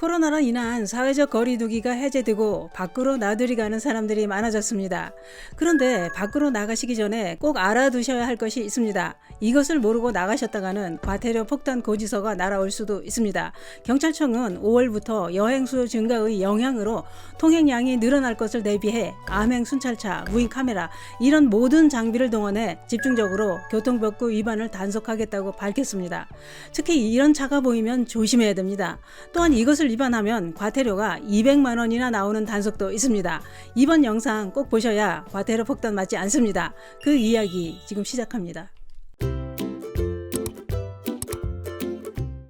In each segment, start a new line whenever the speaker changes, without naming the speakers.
코로나로 인한 사회적 거리두기가 해제되고 밖으로 나들이 가는 사람들이 많아졌습니다. 그런데 밖으로 나가시기 전에 꼭 알아두셔야 할 것이 있습니다. 이것을 모르고 나가셨다가는 과태료 폭탄 고지서가 날아올 수도 있습니다. 경찰청은 5월부터 여행 수요 증가의 영향으로 통행량이 늘어날 것을 대비해 암행 순찰차, 무인 카메라 이런 모든 장비를 동원해 집중적으로 교통법규 위반을 단속하겠다고 밝혔습니다. 특히 이런 차가 보이면 조심해야 됩니다. 또한 이것을 위반하면 과태료가 200만 원이나 나오는 단속도 있습니다. 이번 영상 꼭 보셔야 과태료 폭탄 맞지 않습니다. 그 이야기 지금 시작합니다.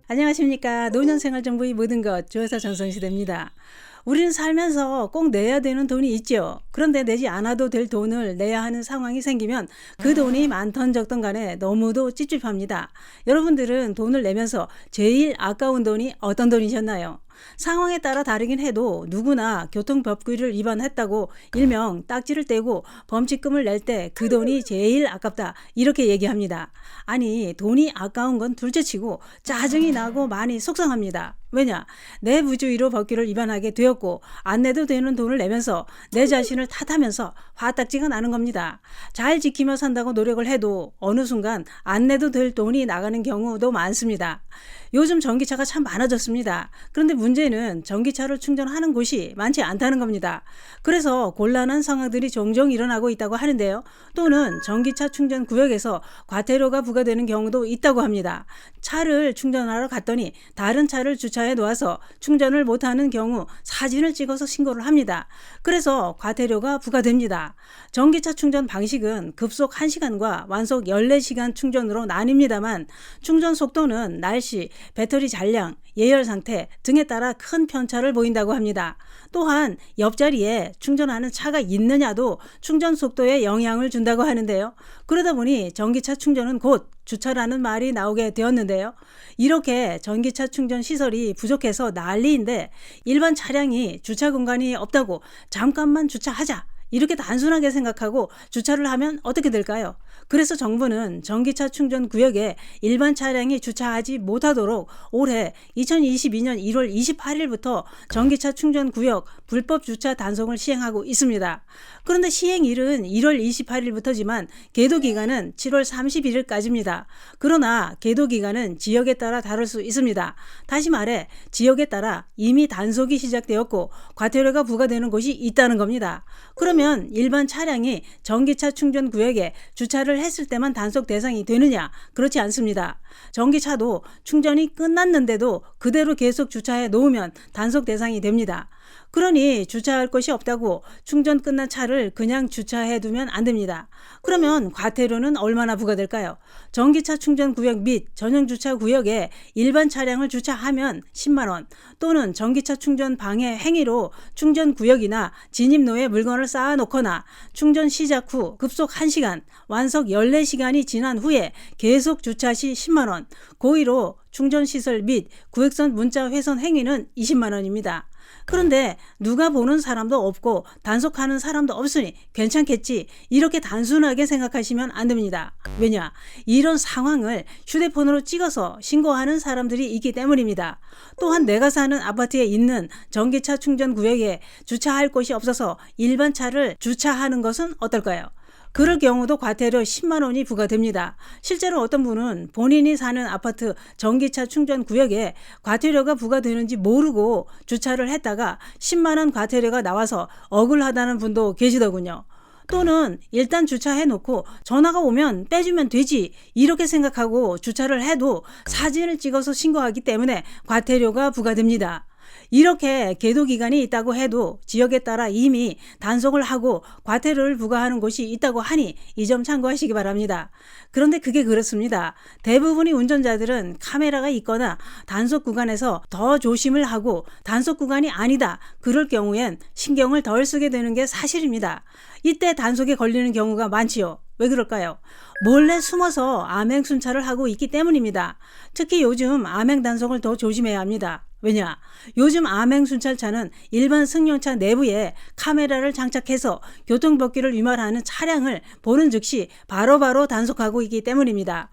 안녕하십니까. 노년생활정보의 모든 것 조여사 전성시대입니다. 우리는 살면서 꼭 내야 되는 돈이 있죠. 그런데 내지 않아도 될 돈을 내야 하는 상황이 생기면 그 돈이 많던 적던 간에 너무도 찝찝합니다. 여러분들은 돈을 내면서 제일 아까운 돈이 어떤 돈이셨나요? 상황에 따라 다르긴 해도 누구나 교통법규를 위반했다고 일명 딱지를 떼고 범칙금을 낼 때 그 돈이 제일 아깝다 이렇게 얘기합니다. 아니, 돈이 아까운 건 둘째치고 짜증이 나고 많이 속상합니다. 왜냐? 내 부주의로 법규를 위반하게 되었고 안 내도 되는 돈을 내면서 내 자신을 탓하면서 화딱지가 나는 겁니다. 잘 지키며 산다고 노력을 해도 어느 순간 안 내도 될 돈이 나가는 경우도 많습니다. 요즘 전기차가 참 많아졌습니다. 그런데 문제는 전기차를 충전하는 곳이 많지 않다는 겁니다. 그래서 곤란한 상황들이 종종 일어나고 있다고 하는데요. 또는 전기차 충전 구역에서 과태료가 부과되는 경우도 있다고 합니다. 차를 충전하러 갔더니 다른 차를 주차해 놓아서 충전을 못하는 경우 사진을 찍어서 신고를 합니다. 그래서 과태료가 부과됩니다. 전기차 충전 방식은 급속 1시간과 완속 14시간 충전으로 나뉩니다만 충전 속도는 날씨, 배터리 잔량, 예열 상태 등에 따라 큰 편차를 보인다고 합니다. 또한 옆자리에 충전하는 차가 있느냐도 충전 속도에 영향을 준다고 하는데요. 그러다 보니 전기차 충전은 곧 주차라는 말이 나오게 되었는데요. 이렇게 전기차 충전 시설이 부족해서 난리인데 일반 차량이 주차 공간이 없다고 잠깐만 주차하자 이렇게 단순하게 생각하고 주차를 하면 어떻게 될까요? 그래서 정부는 전기차 충전 구역에 일반 차량이 주차하지 못하도록 올해 2022년 1월 28일부터 전기차 충전 구역 불법 주차 단속을 시행하고 있습니다. 그런데 시행일은 1월 28일부터지만 계도 기간은 7월 31일까지입니다. 그러나 계도 기간은 지역에 따라 다를 수 있습니다. 다시 말해 지역에 따라 이미 단속이 시작되었고 과태료가 부과되는 곳이 있다는 겁니다. 그러면 일반 차량이 전기차 충전 구역에 주차를 했을 때만 단속 대상이 되느냐? 그렇지 않습니다. 전기차도 충전이 끝났는데도 그대로 계속 주차해 놓으면 단속 대상이 됩니다. 그러니 주차할 곳이 없다고 충전 끝난 차를 그냥 주차해 두면 안 됩니다. 그러면 과태료는 얼마나 부과될까요? 전기차 충전 구역 및 전용 주차 구역에 일반 차량을 주차하면 10만 원 또는 전기차 충전 방해 행위로 충전 구역이나 진입로에 물건을 쌓아 놓거나 충전 시작 후 급속 1시간, 완속 14시간이 지난 후에 계속 주차 시 10만 원, 고의로 충전시설 및 구획선 문자 훼손 행위는 20만 원입니다. 그런데 누가 보는 사람도 없고 단속하는 사람도 없으니 괜찮겠지 이렇게 단순하게 생각하시면 안 됩니다. 왜냐? 이런 상황을 휴대폰으로 찍어서 신고하는 사람들이 있기 때문입니다. 또한 내가 사는 아파트에 있는 전기차 충전 구역에 주차할 곳이 없어서 일반 차를 주차하는 것은 어떨까요? 그럴 경우도 과태료 10만 원이 부과됩니다. 실제로 어떤 분은 본인이 사는 아파트 전기차 충전 구역에 과태료가 부과되는지 모르고 주차를 했다가 10만 원 과태료가 나와서 억울하다는 분도 계시더군요. 또는 일단 주차해 놓고 전화가 오면 빼주면 되지 이렇게 생각하고 주차를 해도 사진을 찍어서 신고하기 때문에 과태료가 부과됩니다. 이렇게 계도 기간이 있다고 해도 지역에 따라 이미 단속을 하고 과태료를 부과하는 곳이 있다고 하니 이 점 참고하시기 바랍니다. 그런데 그게 그렇습니다. 대부분의 운전자들은 카메라가 있거나 단속 구간에서 더 조심을 하고 단속 구간이 아니다. 그럴 경우엔 신경을 덜 쓰게 되는 게 사실입니다. 이때 단속에 걸리는 경우가 많지요. 왜 그럴까요? 몰래 숨어서 암행 순찰을 하고 있기 때문입니다. 특히 요즘 암행 단속을 더 조심해야 합니다. 왜냐? 요즘 암행 순찰차는 일반 승용차 내부에 카메라를 장착해서 교통법규를 위반하는 차량을 보는 즉시 바로바로 단속하고 있기 때문입니다.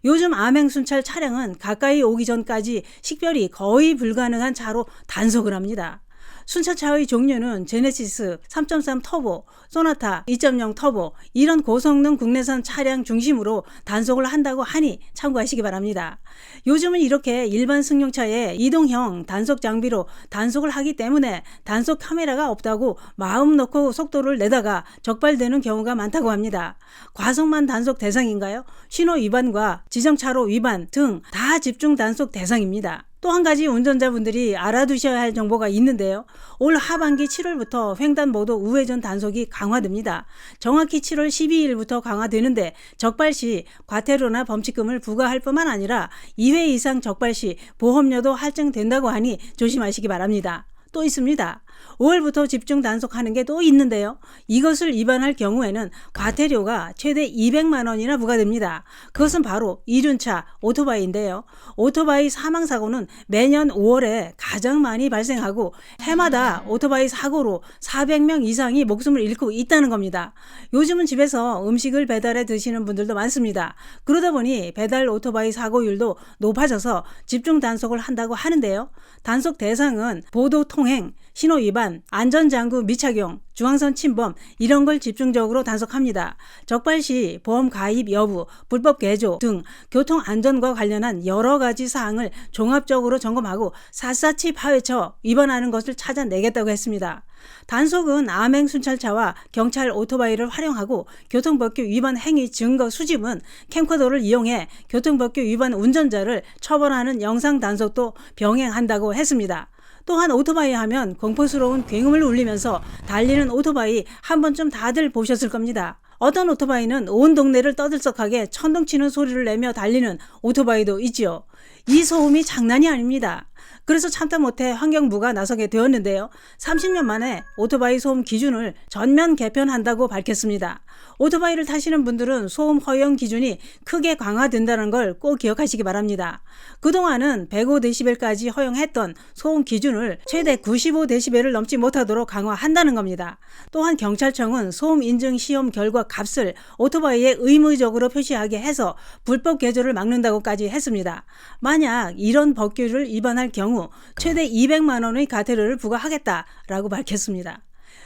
요즘 암행순찰 차량은 가까이 오기 전까지 식별이 거의 불가능한 차로 단속을 합니다. 순찰차의 종류는 제네시스 3.3 터보, 소나타 2.0 터보 이런 고성능 국내산 차량 중심으로 단속을 한다고 하니 참고하시기 바랍니다. 요즘은 이렇게 일반 승용차에 이동형 단속 장비로 단속을 하기 때문에 단속 카메라가 없다고 마음 놓고 속도를 내다가 적발되는 경우가 많다고 합니다. 과속만 단속 대상인가요? 신호 위반과 지정차로 위반 등 다 집중 단속 대상입니다. 또 한 가지 운전자분들이 알아두셔야 할 정보가 있는데요. 올 하반기 7월부터 횡단보도 우회전 단속이 강화됩니다. 정확히 7월 12일부터 강화되는데 적발 시 과태료나 범칙금을 부과할 뿐만 아니라 2회 이상 적발 시 보험료도 할증된다고 하니 조심하시기 바랍니다. 또 있습니다. 5월부터 집중 단속하는 게 또 있는데요. 이것을 위반할 경우에는 과태료가 최대 200만 원이나 부과됩니다. 그것은 바로 이륜차 오토바이인데요. 오토바이 사망사고는 매년 5월에 가장 많이 발생하고 해마다 오토바이 사고로 400명 이상이 목숨을 잃고 있다는 겁니다. 요즘은 집에서 음식을 배달해 드시는 분들도 많습니다. 그러다 보니 배달 오토바이 사고율도 높아져서 집중 단속을 한다고 하는데요. 단속 대상은 보도 통행, 신호 위반, 안전장구 미착용, 중앙선 침범 이런 걸 집중적으로 단속합니다. 적발 시 보험 가입 여부, 불법 개조 등 교통안전과 관련한 여러 가지 사항을 종합적으로 점검하고 샅샅이 파헤쳐 위반하는 것을 찾아내겠다고 했습니다. 단속은 암행순찰차와 경찰 오토바이를 활용하고 교통법규 위반 행위 증거 수집은 캠코더를 이용해 교통법규 위반 운전자를 처벌하는 영상 단속도 병행한다고 했습니다. 또한 오토바이 하면 공포스러운 굉음을 울리면서 달리는 오토바이 한 번쯤 다들 보셨을 겁니다. 어떤 오토바이는 온 동네를 떠들썩하게 천둥치는 소리를 내며 달리는 오토바이도 있지요. 이 소음이 장난이 아닙니다. 그래서 참다 못해 환경부가 나서게 되었는데요. 30년 만에 오토바이 소음 기준을 전면 개편한다고 밝혔습니다. 오토바이를 타시는 분들은 소음 허용 기준이 크게 강화된다는 걸 꼭 기억하시기 바랍니다. 그동안은 105dB까지 허용했던 소음 기준을 최대 95dB를 넘지 못하도록 강화한다는 겁니다. 또한 경찰청은 소음 인증 시험 결과 값을 오토바이에 의무적으로 표시하게 해서 불법 개조를 막는다고까지 했습니다. 만약 이런 법규를 위반할 경우 최대 200만 원의 과태료를 부과하겠다라고 밝혔습니다.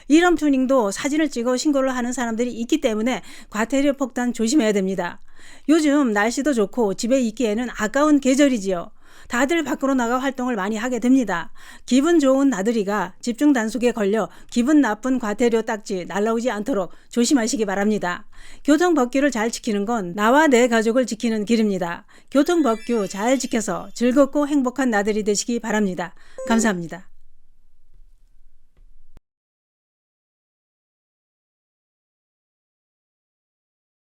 이런 튜닝도 사진을 찍어 신고를 하는 사람들이 있기 때문에 과태료 폭탄 조심해야 됩니다. 요즘 날씨도 좋고 집에 있기에는 아까운 계절이지요. 다들 밖으로 나가 활동을 많이 하게 됩니다. 기분 좋은 나들이가 집중 단속에 걸려 기분 나쁜 과태료 딱지 날라오지 않도록 조심하시기 바랍니다. 교통법규를 잘 지키는 건 나와 내 가족을 지키는 길입니다. 교통법규 잘 지켜서 즐겁고 행복한 나들이 되시기 바랍니다. 감사합니다.